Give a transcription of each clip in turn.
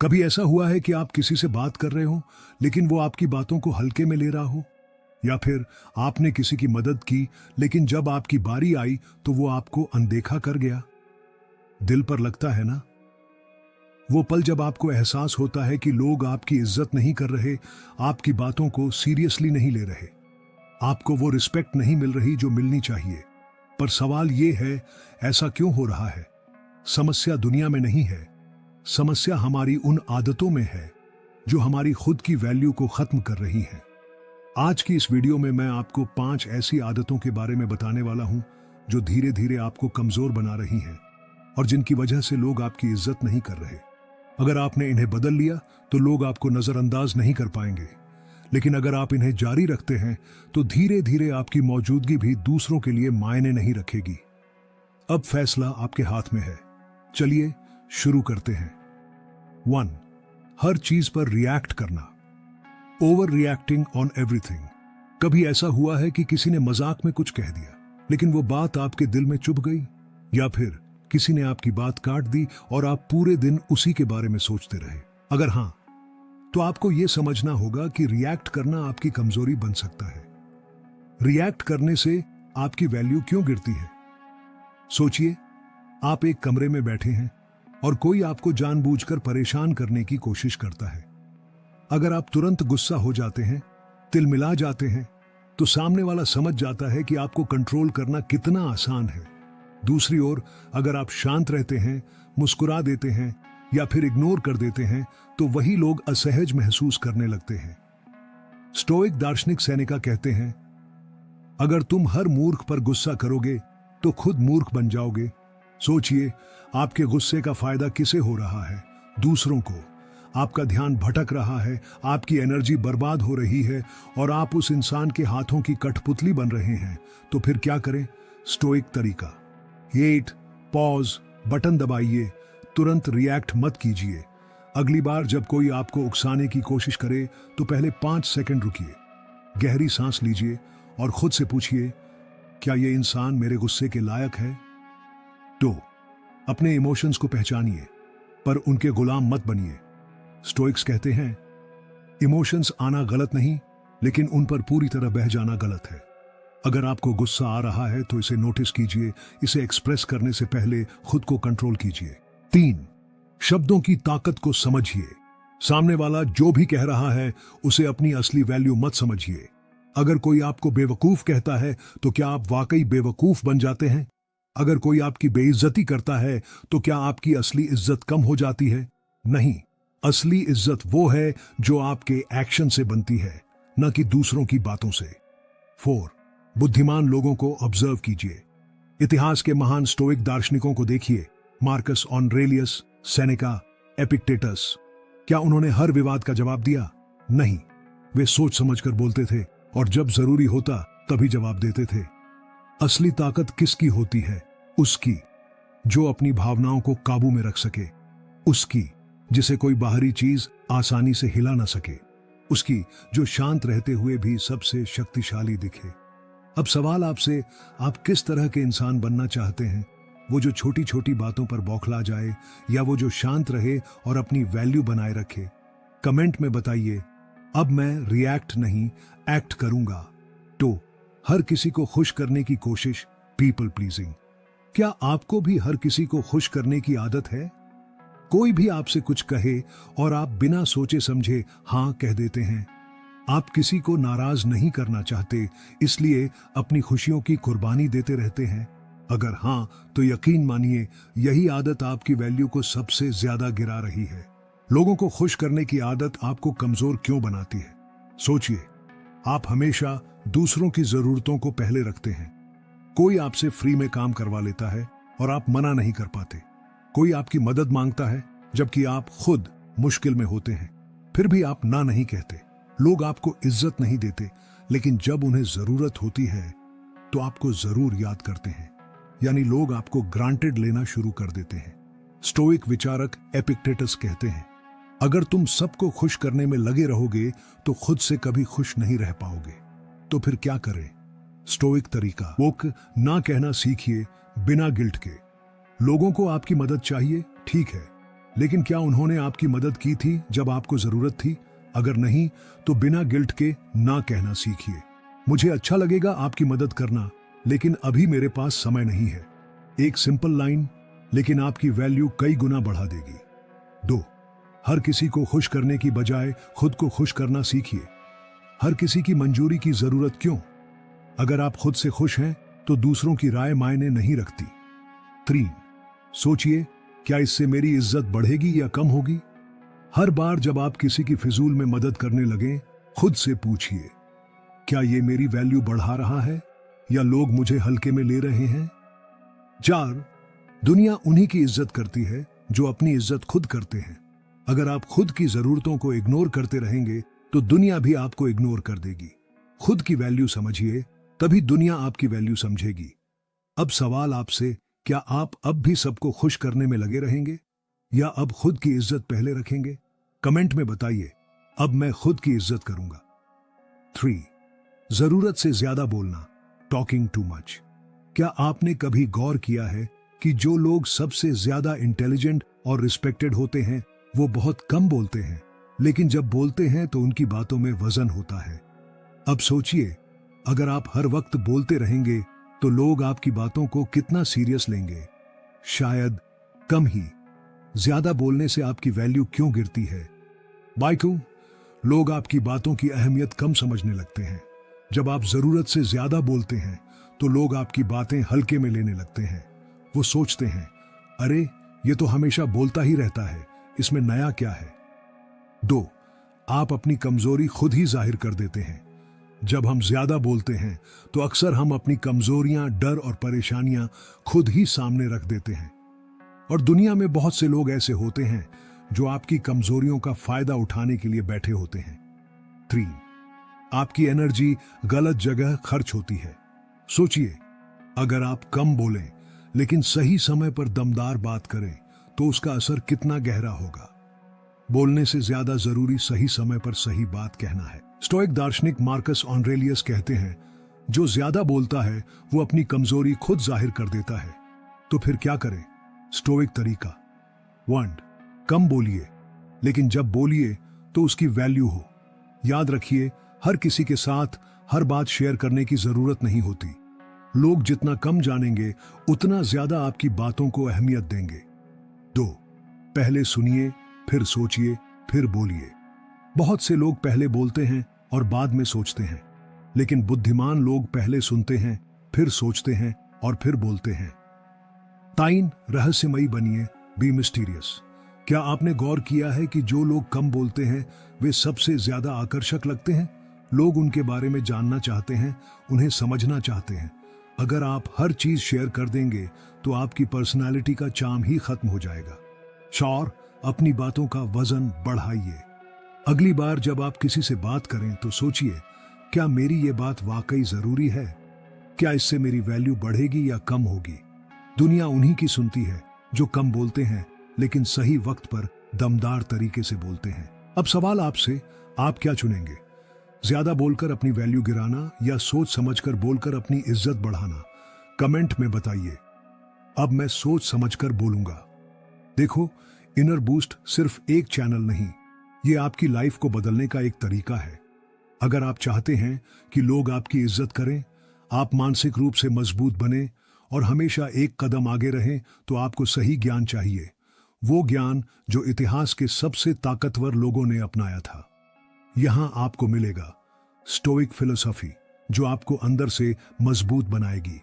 कभी ऐसा हुआ है कि आप किसी से बात कर रहे हो लेकिन वो आपकी बातों को हल्के में ले रहा हो, या फिर आपने किसी की मदद की लेकिन जब आपकी बारी आई तो वो आपको अनदेखा कर गया। दिल पर लगता है ना वो पल जब आपको एहसास होता है कि लोग आपकी इज्जत नहीं कर रहे, आपकी बातों को सीरियसली नहीं ले रहे, आपको वो रिस्पेक्ट नहीं मिल रही जो मिलनी चाहिए। पर सवाल ये है, ऐसा क्यों हो रहा है? समस्या दुनिया में नहीं है, समस्या हमारी उन आदतों में है जो हमारी खुद की वैल्यू को खत्म कर रही हैं। आज की इस वीडियो में मैं आपको 5 ऐसी आदतों के बारे में बताने वाला हूं जो धीरे धीरे आपको कमजोर बना रही हैं और जिनकी वजह से लोग आपकी इज्जत नहीं कर रहे। अगर आपने इन्हें बदल लिया तो लोग आपको नजरअंदाज नहीं कर पाएंगे, लेकिन अगर आप इन्हें जारी रखते हैं तो धीरे धीरे आपकी मौजूदगी भी दूसरों के लिए मायने नहीं रखेगी। अब फैसला आपके हाथ में है। चलिए शुरू करते हैं। 1. हर चीज पर रिएक्ट करना। Over reacting on everything. कभी ऐसा हुआ है कि किसी ने मजाक में कुछ कह दिया लेकिन वो बात आपके दिल में चुभ गई, या फिर किसी ने आपकी बात काट दी और आप पूरे दिन उसी के बारे में सोचते रहे? अगर हां, तो आपको यह समझना होगा कि रिएक्ट करना आपकी कमजोरी बन सकता है। रिएक्ट करने से आपकी वैल्यू क्यों गिरती है? सोचिए, आप एक कमरे में बैठे हैं और कोई आपको जानबूझकर परेशान करने की कोशिश करता है। अगर आप तुरंत गुस्सा हो जाते हैं, तिलमिला जाते हैं, तो सामने वाला समझ जाता है कि आपको कंट्रोल करना कितना आसान है। दूसरी ओर, अगर आप शांत रहते हैं, मुस्कुरा देते हैं या फिर इग्नोर कर देते हैं, तो वही लोग असहज महसूस करने लगते हैं। स्टोइक दार्शनिक सेनेका कहते हैं, अगर तुम हर मूर्ख पर गुस्सा करोगे तो खुद मूर्ख बन जाओगे। सोचिए, आपके गुस्से का फायदा किसे हो रहा है? दूसरों को। आपका ध्यान भटक रहा है, आपकी एनर्जी बर्बाद हो रही है और आप उस इंसान के हाथों की कठपुतली बन रहे हैं। तो फिर क्या करें? स्टोइक तरीका। 8. पॉज बटन दबाइए, तुरंत रिएक्ट मत कीजिए। अगली बार जब कोई आपको उकसाने की कोशिश करे तो पहले 5 सेकंड रुकिए, गहरी सांस लीजिए और खुद से पूछिए, क्या यह इंसान मेरे गुस्से के लायक है? 2. अपने इमोशंस को पहचानिए पर उनके गुलाम मत बनिए। स्टोइक्स कहते हैं, इमोशंस आना गलत नहीं, लेकिन उन पर पूरी तरह बह जाना गलत है। अगर आपको गुस्सा आ रहा है तो इसे नोटिस कीजिए, इसे एक्सप्रेस करने से पहले खुद को कंट्रोल कीजिए। 3. शब्दों की ताकत को समझिए। सामने वाला जो भी कह रहा है उसे अपनी असली वैल्यू मत समझिए। अगर कोई आपको बेवकूफ कहता है तो क्या आप वाकई बेवकूफ बन जाते हैं? अगर कोई आपकी बेइज्जती करता है तो क्या आपकी असली इज्जत कम हो जाती है? नहीं, असली इज्जत वो है जो आपके एक्शन से बनती है, न कि दूसरों की बातों से। 4. बुद्धिमान लोगों को ऑब्जर्व कीजिए। इतिहास के महान स्टोइक दार्शनिकों को देखिए, मार्कस ऑरेलियस, सेनेका, एपिक्टेटस। क्या उन्होंने हर विवाद का जवाब दिया? नहीं, वे सोच समझकर बोलते थे और जब जरूरी होता तभी जवाब देते थे। असली ताकत किसकी होती है? उसकी जो अपनी भावनाओं को काबू में रख सके, उसकी जिसे कोई बाहरी चीज आसानी से हिला ना सके, उसकी जो शांत रहते हुए भी सबसे शक्तिशाली दिखे। अब सवाल आपसे, आप किस तरह के इंसान बनना चाहते हैं? वो जो छोटी छोटी बातों पर बौखला जाए, या वो जो शांत रहे और अपनी वैल्यू बनाए रखे? कमेंट में बताइए। अब मैं रिएक्ट नहीं, एक्ट करूंगा। तो हर किसी को खुश करने की कोशिश, पीपल प्लीजिंग। क्या आपको भी हर किसी को खुश करने की आदत है? कोई भी आपसे कुछ कहे और आप बिना सोचे समझे हां कह देते हैं। आप किसी को नाराज नहीं करना चाहते, इसलिए अपनी खुशियों की कुर्बानी देते रहते हैं। अगर हां, तो यकीन मानिए यही आदत आपकी वैल्यू को सबसे ज्यादा गिरा रही है। लोगों को खुश करने की आदत आपको कमजोर क्यों बनाती है? सोचिए, आप हमेशा दूसरों की जरूरतों को पहले रखते हैं। कोई आपसे फ्री में काम करवा लेता है और आप मना नहीं कर पाते। कोई आपकी मदद मांगता है जबकि आप खुद मुश्किल में होते हैं, फिर भी आप ना नहीं कहते। लोग आपको इज्जत नहीं देते, लेकिन जब उन्हें जरूरत होती है तो आपको जरूर याद करते हैं, यानी लोग आपको ग्रांटेड लेना शुरू कर देते हैं। स्टोइक विचारक एपिक्टेटस कहते हैं, अगर तुम सबको खुश करने में लगे रहोगे तो खुद से कभी खुश नहीं रह पाओगे। तो फिर क्या करें? स्टोइक तरीका। वोक ना कहना सीखिए बिना गिल्ट के। लोगों को आपकी मदद चाहिए, ठीक है, लेकिन क्या उन्होंने आपकी मदद की थी जब आपको जरूरत थी? अगर नहीं, तो बिना गिल्ट के ना कहना सीखिए। मुझे अच्छा लगेगा आपकी मदद करना, लेकिन अभी मेरे पास समय नहीं है। एक सिंपल लाइन, लेकिन आपकी वैल्यू कई गुना बढ़ा देगी। 2. हर किसी को खुश करने की बजाय खुद को खुश करना सीखिए। हर किसी की मंजूरी की जरूरत क्यों? अगर आप खुद से खुश हैं तो दूसरों की राय मायने नहीं रखती। 3. सोचिए, क्या इससे मेरी इज्जत बढ़ेगी या कम होगी? हर बार जब आप किसी की फिजूल में मदद करने लगें, खुद से पूछिए, क्या ये मेरी वैल्यू बढ़ा रहा है या लोग मुझे हल्के में ले रहे हैं? 4. दुनिया उन्हीं की इज्जत करती है जो अपनी इज्जत खुद करते हैं। अगर आप खुद की जरूरतों को इग्नोर करते रहेंगे तो दुनिया भी आपको इग्नोर कर देगी। खुद की वैल्यू समझिए, तभी दुनिया आपकी वैल्यू समझेगी। अब सवाल आपसे, क्या आप अब भी सबको खुश करने में लगे रहेंगे या अब खुद की इज्जत पहले रखेंगे? कमेंट में बताइए, अब मैं खुद की इज्जत करूंगा। 3. जरूरत से ज्यादा बोलना, टॉकिंग टू मच। क्या आपने कभी गौर किया है कि जो लोग सबसे ज्यादा इंटेलिजेंट और रिस्पेक्टेड होते हैं वो बहुत कम बोलते हैं, लेकिन जब बोलते हैं तो उनकी बातों में वजन होता है। अब सोचिए, अगर आप हर वक्त बोलते रहेंगे तो लोग आपकी बातों को कितना सीरियस लेंगे? शायद कम ही। ज्यादा बोलने से आपकी वैल्यू क्यों गिरती है? बाइकू, लोग आपकी बातों की अहमियत कम समझने लगते हैं। जब आप जरूरत से ज्यादा बोलते हैं तो लोग आपकी बातें हल्के में लेने लगते हैं। वो सोचते हैं, अरे ये तो हमेशा बोलता ही रहता है, इसमें नया क्या है? 2. आप अपनी कमजोरी खुद ही जाहिर कर देते हैं। जब हम ज्यादा बोलते हैं तो अक्सर हम अपनी कमजोरियां, डर और परेशानियां खुद ही सामने रख देते हैं। और दुनिया में बहुत से लोग ऐसे होते हैं जो आपकी कमजोरियों का फायदा उठाने के लिए बैठे होते हैं। 3. आपकी एनर्जी गलत जगह खर्च होती है। सोचिए, अगर आप कम बोलें लेकिन सही समय पर दमदार बात करें तो उसका असर कितना गहरा होगा। बोलने से ज्यादा जरूरी सही समय पर सही बात कहना है। स्टोइक दार्शनिक मार्कस ऑरेलियस कहते हैं, जो ज्यादा बोलता है वो अपनी कमजोरी खुद जाहिर कर देता है। तो फिर क्या करें? स्टोइक तरीका। 1. कम बोलिए, लेकिन जब बोलिए तो उसकी वैल्यू हो। याद रखिए, हर किसी के साथ हर बात शेयर करने की जरूरत नहीं होती। लोग जितना कम जानेंगे उतना ज्यादा आपकी बातों को अहमियत देंगे। 2. पहले सुनिए, फिर सोचिए, फिर बोलिए। बहुत से लोग पहले बोलते हैं और बाद में सोचते हैं, लेकिन बुद्धिमान लोग पहले सुनते हैं, फिर सोचते हैं और फिर बोलते हैं। 3. रहस्यमयी बनिए, बी मिस्टीरियस। क्या आपने गौर किया है कि जो लोग कम बोलते हैं वे सबसे ज्यादा आकर्षक लगते हैं? लोग उनके बारे में जानना चाहते हैं, उन्हें समझना चाहते हैं। अगर आप हर चीज शेयर कर देंगे तो आपकी पर्सनालिटी का चार्म ही खत्म हो जाएगा। 4. अपनी बातों का वजन बढ़ाइए। अगली बार जब आप किसी से बात करें तो सोचिए, क्या मेरी ये बात वाकई जरूरी है? क्या इससे मेरी वैल्यू बढ़ेगी या कम होगी? दुनिया उन्हीं की सुनती है जो कम बोलते हैं लेकिन सही वक्त पर दमदार तरीके से बोलते हैं। अब सवाल आपसे, आप क्या चुनेंगे? ज्यादा बोलकर अपनी वैल्यू गिराना या सोच समझकर बोलकर अपनी इज्जत बढ़ाना? कमेंट में बताइए। अब मैं सोच समझकर बोलूंगा। देखो, इनर बूस्ट सिर्फ एक चैनल नहीं, ये आपकी लाइफ को बदलने का एक तरीका है। अगर आप चाहते हैं कि लोग आपकी इज्जत करें, आप मानसिक रूप से मजबूत बने और हमेशा एक कदम आगे रहें, तो आपको सही ज्ञान चाहिए। वो ज्ञान जो इतिहास के सबसे ताकतवर लोगों ने अपनाया था। यहां आपको मिलेगा स्टोइक फिलॉसफी, जो आपको अंदर से मजबूत बनाएगी।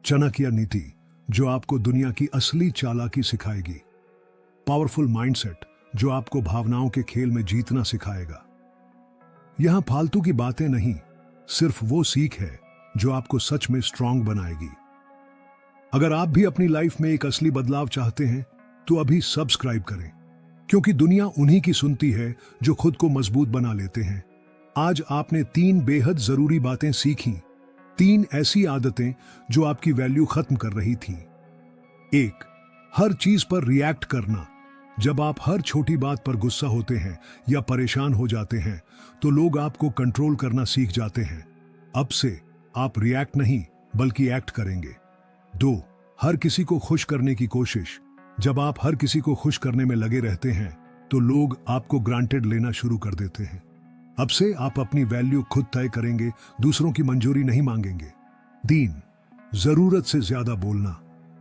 चाणक्य नीति, जो आपको दुनिया की असली चालाकी सिखाएगी। पावरफुल माइंडसेट, जो आपको भावनाओं के खेल में जीतना सिखाएगा। यहां फालतू की बातें नहीं, सिर्फ वो सीख है जो आपको सच में स्ट्रांग बनाएगी। अगर आप भी अपनी लाइफ में एक असली बदलाव चाहते हैं तो अभी सब्सक्राइब करें, क्योंकि दुनिया उन्हीं की सुनती है जो खुद को मजबूत बना लेते हैं। आज आपने 3 बेहद जरूरी बातें सीखी, 3 ऐसी आदतें जो आपकी वैल्यू खत्म कर रही थी। 1. हर चीज पर रिएक्ट करना। जब आप हर छोटी बात पर गुस्सा होते हैं या परेशान हो जाते हैं तो लोग आपको कंट्रोल करना सीख जाते हैं। अब से आप रिएक्ट नहीं बल्कि एक्ट करेंगे। 2. हर किसी को खुश करने की कोशिश। जब आप हर किसी को खुश करने में लगे रहते हैं तो लोग आपको ग्रांटेड लेना शुरू कर देते हैं। अब से आप अपनी वैल्यू खुद तय करेंगे, दूसरों की मंजूरी नहीं मांगेंगे। 3, जरूरत से ज्यादा बोलना।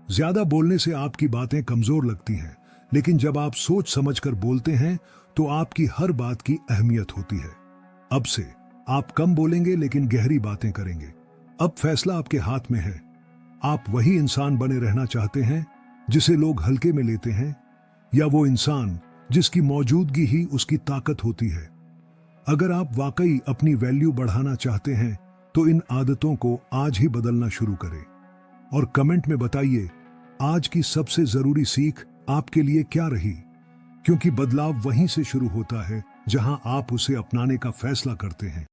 ज्यादा बोलने से आपकी बातें कमजोर लगती हैं, लेकिन जब आप सोच समझकर बोलते हैं तो आपकी हर बात की अहमियत होती है। अब से आप कम बोलेंगे लेकिन गहरी बातें करेंगे। अब फैसला आपके हाथ में है। आप वही इंसान बने रहना चाहते हैं जिसे लोग हल्के में लेते हैं, या वो इंसान जिसकी मौजूदगी ही उसकी ताकत होती है। अगर आप वाकई अपनी वैल्यू बढ़ाना चाहते हैं तो इन आदतों को आज ही बदलना शुरू करें और कमेंट में बताइए आज की सबसे जरूरी सीख आपके लिए क्या रही, क्योंकि बदलाव वहीं से शुरू होता है जहां आप उसे अपनाने का फैसला करते हैं।